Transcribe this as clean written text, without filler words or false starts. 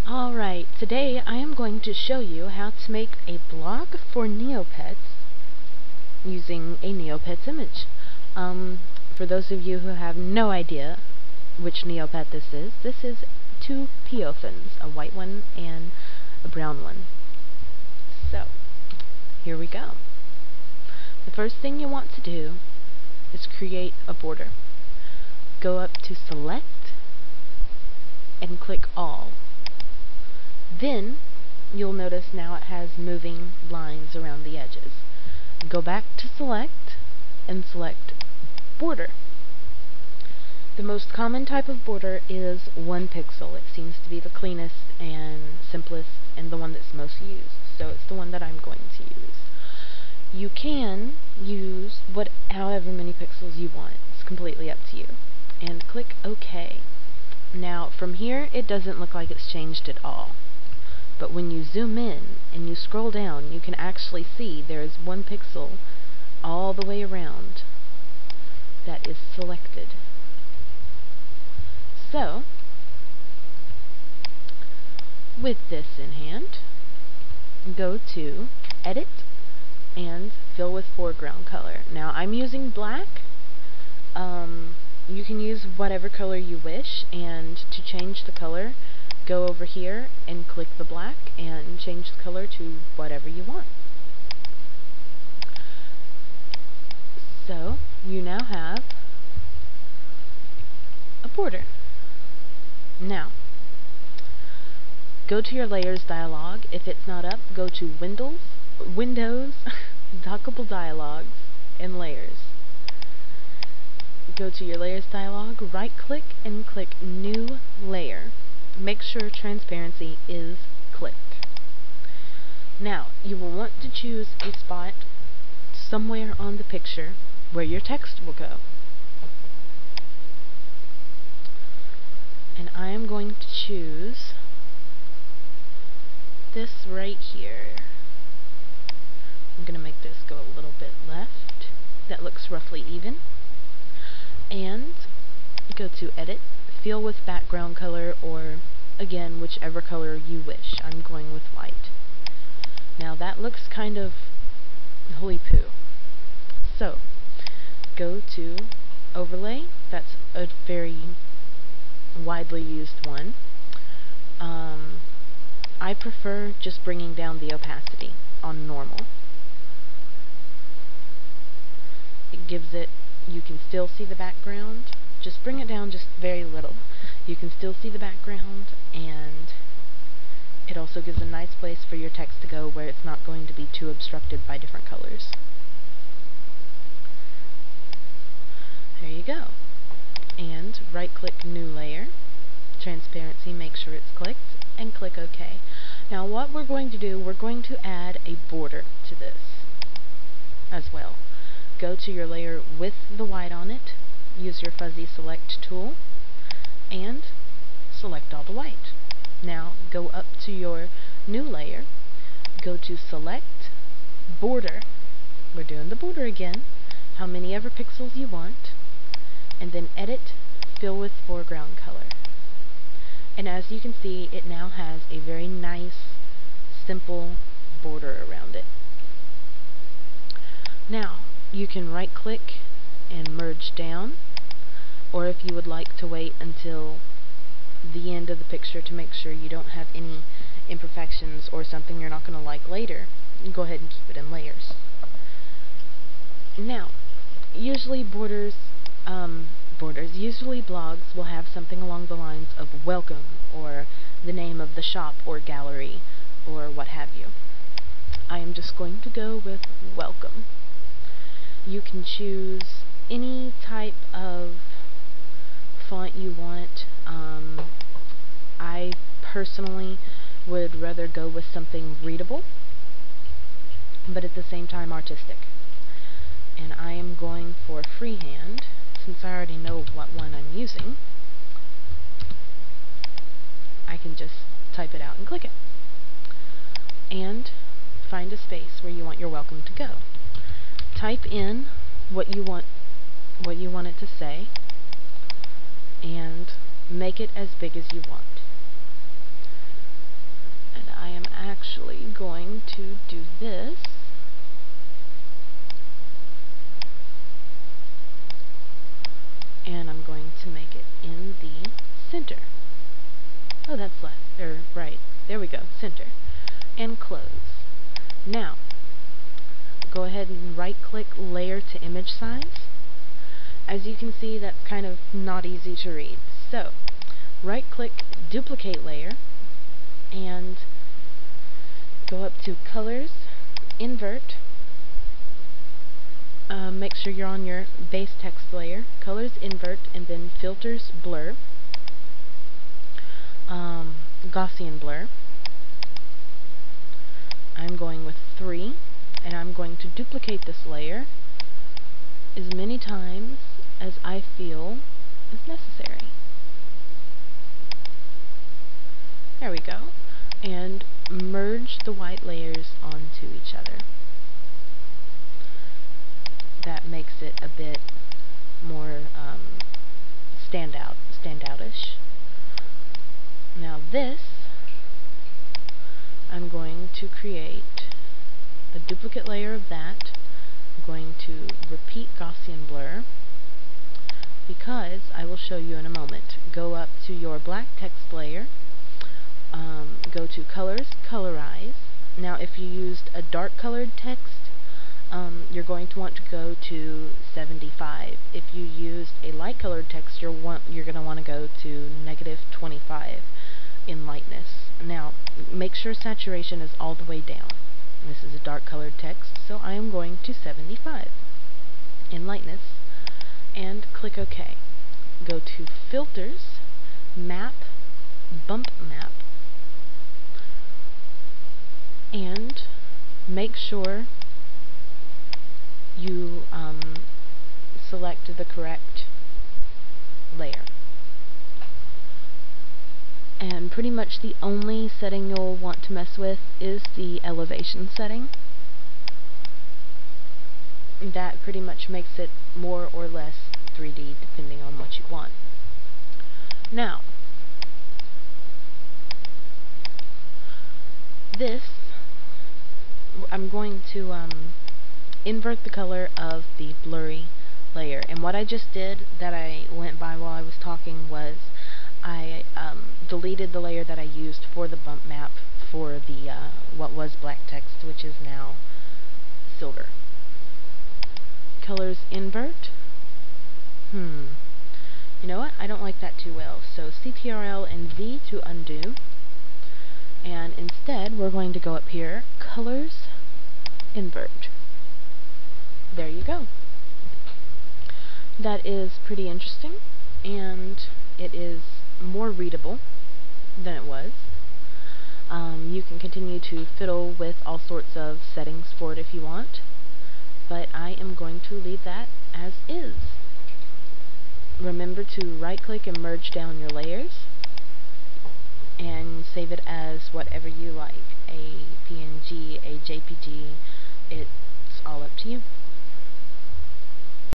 Alright, today I am going to show you how to make a blog for Neopets using a Neopets image. For those of you who have no idea which Neopet this is two Peophans, a white one and a brown one. So, here we go. The first thing you want to do is create a border. Go up to Select and click All. Then you'll notice now it has moving lines around the edges. Go back to Select and select Border. The most common type of border is 1 pixel. It seems to be the cleanest and simplest and the one that's most used. So it's the one that I'm going to use. You can use however many pixels you want. It's completely up to you. And click OK. Now from here it doesn't look like it's changed at all. But when you zoom in and you scroll down, you can actually see there's 1 pixel all the way around that is selected. So, with this in hand, go to Edit and Fill with Foreground Color. Now I'm using black. You can use whatever color you wish, and to change the color, go over here and click the black and change the color to whatever you want. So you now have a border. Now go to your layers dialog. If it's not up, go to Windows, Dockable Dialogs, and Layers. Go to your layers dialog, right click and click New Layer. Make sure transparency is clicked. Now, you will want to choose a spot somewhere on the picture where your text will go. And I am going to choose this right here. I'm going to make this go a little bit left. That looks roughly even. And go to Edit, Fill with Background Color, or again, whichever color you wish. I'm going with white. Now that looks kind of holy poo. So, go to Overlay. That's a very widely used one. I prefer just bringing down the opacity on normal. It gives it, you can still see the background. Just bring it down just very little. You can still see the background, and it also gives a nice place for your text to go where it's not going to be too obstructed by different colors. There you go. And right click New Layer, Transparency, make sure it's clicked, and click OK. Now what we're going to do, we're going to add a border to this as well. Go to your layer with the white on it, use your fuzzy select tool, and select all the white. Now go up to your new layer, go to Select, Border, we're doing the border again, how many ever pixels you want, and then Edit, Fill with Foreground Color. And as you can see, it now has a very nice, simple border around it. Now, you can right click and merge down, or if you would like to wait until the end of the picture to make sure you don't have any imperfections or something you're not going to like later, you go ahead and keep it in layers. Now, usually usually blogs will have something along the lines of welcome, or the name of the shop or gallery, or what have you. I am just going to go with welcome. You can choose any type of font you want. I personally would rather go with something readable, but at the same time artistic. And I am going for freehand, since I already know what one I'm using. I can just type it out and click it. And find a space where you want your welcome to go. Type in what you want it to say, and make it as big as you want. going to do this. And I'm going to make it in the center. Oh, that's left, or right. There we go, center. And close. Now, go ahead and right-click Layer to Image Size. As you can see, that's kind of not easy to read. So, right-click Duplicate Layer, and go up to Colors, Invert. Make sure you're on your base text layer, Colors, Invert, and then Filters, Blur, Gaussian Blur. I'm going with 3, and I'm going to duplicate this layer as many times as I feel is necessary. There we go. And merge the white layers onto each other. That makes it a bit more standoutish. Now this, I'm going to create a duplicate layer of that. I'm going to repeat Gaussian Blur, because I will show you in a moment. Go up to your black text layer, go to Colors, Colorize. Now if you used a dark colored text, you're going to want to go to 75. If you used a light colored text, you're going to want to go to -25 in lightness. Now, make sure saturation is all the way down. This is a dark colored text, so I am going to 75 in lightness, and click OK. Go to Filters, Map, Bump Map, and make sure you select the correct layer. And pretty much the only setting you'll want to mess with is the elevation setting. That pretty much makes it more or less 3D depending on what you want. Now, this, I'm going to invert the color of the blurry layer. And what I just did that I went by while I was talking was I deleted the layer that I used for the bump map for the what was black text, which is now silver. Colors, Invert. You know what? I don't like that too well. So CTRL and V to undo. And instead, we're going to go up here, Colors, Invert. There you go. That is pretty interesting, and it is more readable than it was. You can continue to fiddle with all sorts of settings for it if you want, but I am going to leave that as is. Remember to right-click and merge down your layers, and save it as whatever you like, a PNG, a JPG, it's all up to you.